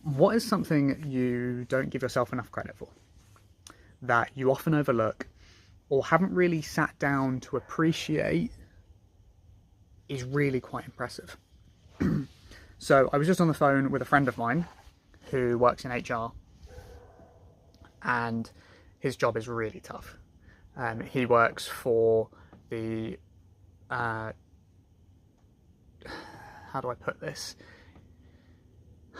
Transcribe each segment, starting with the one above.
What is something you don't give yourself enough credit for, that you often overlook or haven't really sat down to appreciate is really quite impressive? So I was just on the phone with a friend of mine who works in HR, and his job is really tough. He works for the how do I put this?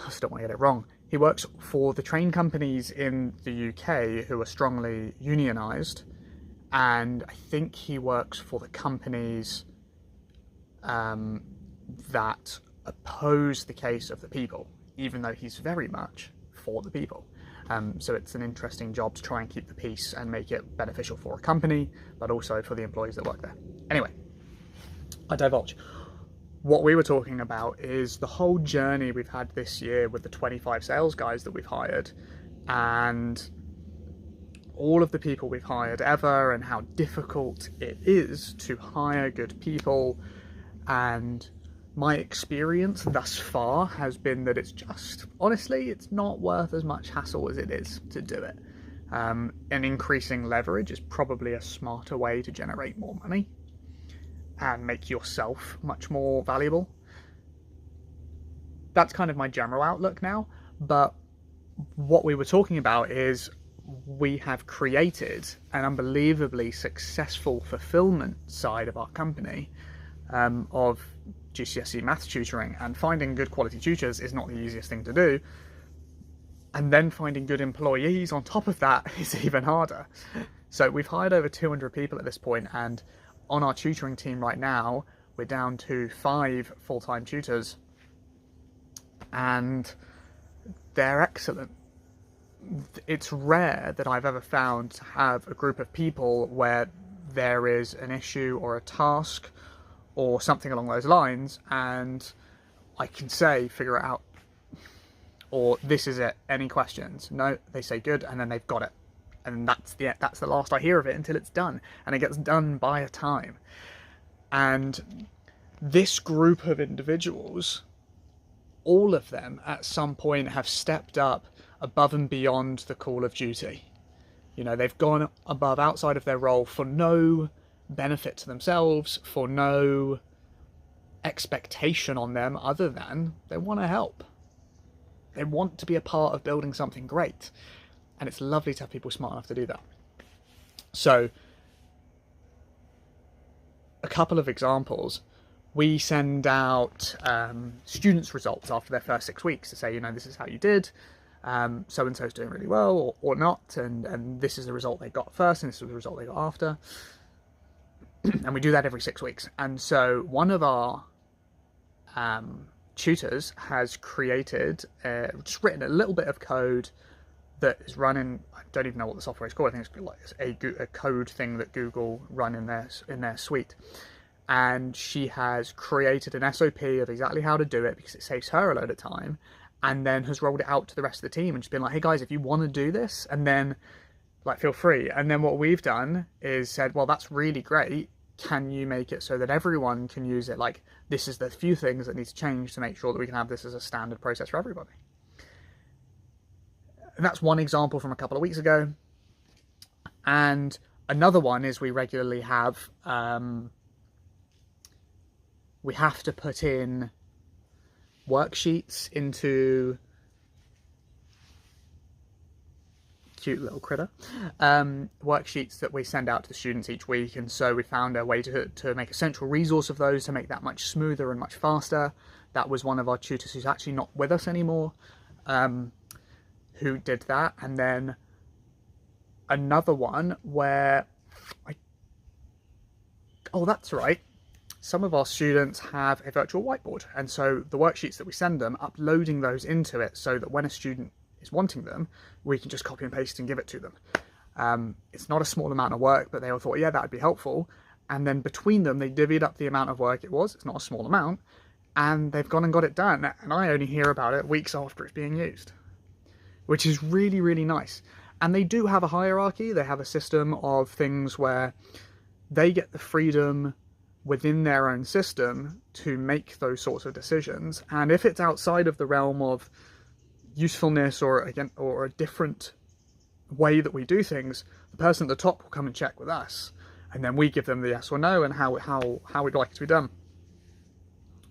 I just don't want to get it wrong. He works for the train companies in the UK who are strongly unionised, and I think he works for the companies that oppose the case of the people, even though he's very much for the people. So it's an interesting job to try and keep the peace and make it beneficial for a company, but also for the employees that work there. Anyway, I divulge. What we were talking about is the whole journey we've had this year with the 25 sales guys that we've hired, and all of the people we've hired ever, and how difficult it is to hire good people. And my experience thus far has been that it's just, honestly, it's not worth as much hassle as it is to do it. And increasing leverage is probably a smarter way to generate more money and make yourself much more valuable. That's kind of my general outlook now, but what we were talking about is we have created an unbelievably successful fulfillment side of our company, of GCSE maths tutoring, and finding good quality tutors is not the easiest thing to do, and then finding good employees on top of that is even harder. So we've hired over 200 people at this point, and on our tutoring team right now, we're down to 5 full-time tutors, and they're excellent. It's rare that I've ever found to have a group of people where there is an issue or a task or something along those lines, and I can say, figure it out, or this is it, any questions? No, they say good, and then they've got it. And that's the last I hear of it until it's done, and it gets done by a time. And this group of individuals, all of them at some point have stepped up above and beyond the call of duty. You know, they've gone above, outside of their role, for no benefit to themselves, for no expectation on them other than they want to help. They want to be a part of building something great. And it's lovely to have people smart enough to do that. So, a couple of examples. We send out students' results after their first 6 weeks to say, you know, this is how you did. So-and-so's doing really well or not. And this is the result they got first, and this is the result they got after. And we do that every 6 weeks. And so one of our tutors has created, just written a little bit of code that is running. I don't even know what the software is called. I think it's like a code thing that Google run in their suite. And she has created an SOP of exactly how to do it, because it saves her a load of time, and then has rolled it out to the rest of the team and just been like, hey guys, if you want to do this, and then like feel free. And then what we've done is said, well, that's really great. Can you make it so that everyone can use it? Like, this is the few things that need to change to make sure that we can have this as a standard process for everybody. And that's one example from a couple of weeks ago. And another one is we regularly have, we have to put in worksheets into, cute little critter, worksheets that we send out to the students each week. And so we found a way to make a central resource of those to make that much smoother and much faster. That was one of our tutors who's actually not with us anymore, who did that. And then another one where oh, that's right. Some of our students have a virtual whiteboard, and so the worksheets that we send them, uploading those into it so that when a student is wanting them, we can just copy and paste and give it to them. It's not a small amount of work, but they all thought, yeah, that would be helpful. And then between them, they divvied up the amount of work it was. It's not a small amount. And they've gone and got it done. And I only hear about it weeks after it's being used, which is really, really nice. And they do have a hierarchy. They have a system of things where they get the freedom within their own system to make those sorts of decisions. And if it's outside of the realm of usefulness or a different way that we do things, the person at the top will come and check with us, and then we give them the yes or no and how we'd like it to be done.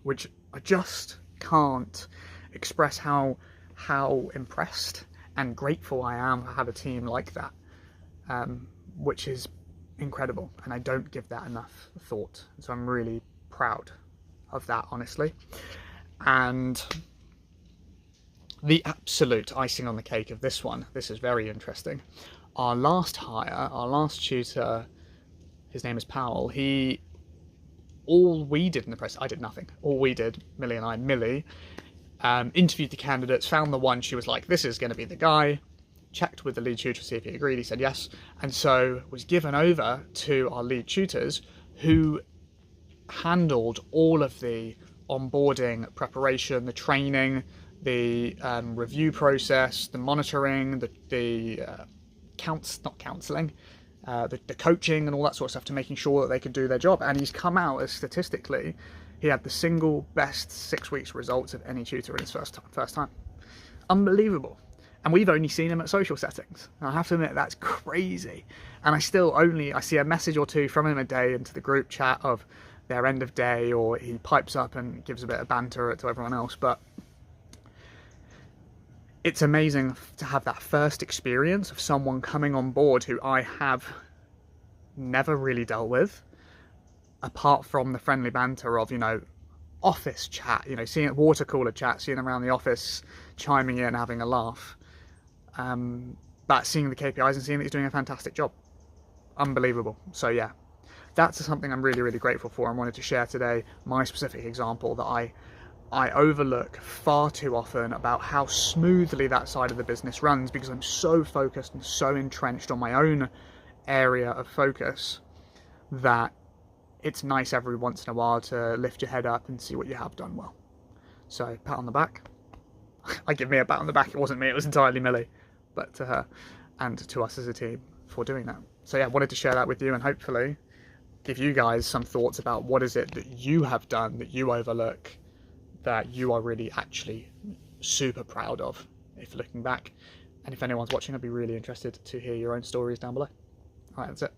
Which I just can't express how impressed and grateful I am to have a team like that, which is incredible, and I don't give that enough thought. So I'm really proud of that, honestly. And the absolute icing on the cake of this one, this is very interesting. Our last hire, our last tutor, his name is Powell, all we did in the process, I did nothing. All we did, Millie and I, Millie, interviewed the candidates, found the one she was like, this is going to be the guy, checked with the lead tutor to see if he agreed, he said yes, and so was given over to our lead tutors, who handled all of the onboarding preparation, the training, the review process, the monitoring, the coaching and all that sort of stuff, to making sure that they could do their job. And he's come out as, statistically, he had the single best 6 weeks results of any tutor in his first time. Unbelievable. And we've only seen him at social settings. And I have to admit, that's crazy. And I see a message or two from him a day into the group chat of their end of day, or he pipes up and gives a bit of banter to everyone else. But it's amazing to have that first experience of someone coming on board who I have never really dealt with, apart from the friendly banter of, office chat, seeing at water cooler chat, seeing them around the office, chiming in, having a laugh. But seeing the KPIs and seeing that he's doing a fantastic job. Unbelievable. So yeah, that's something I'm really, really grateful for. I wanted to share today my specific example that I overlook far too often about how smoothly that side of the business runs, because I'm so focused and so entrenched on my own area of focus that it's nice every once in a while to lift your head up and see what you have done well. So, pat on the back. I give me a pat on the back. It wasn't me, it was entirely Millie, but to her and to us as a team for doing that. So yeah, wanted to share that with you and hopefully give you guys some thoughts about what is it that you have done that you overlook, that you are really actually super proud of if looking back. And if anyone's watching, I'd be really interested to hear your own stories down below. Alright, that's it.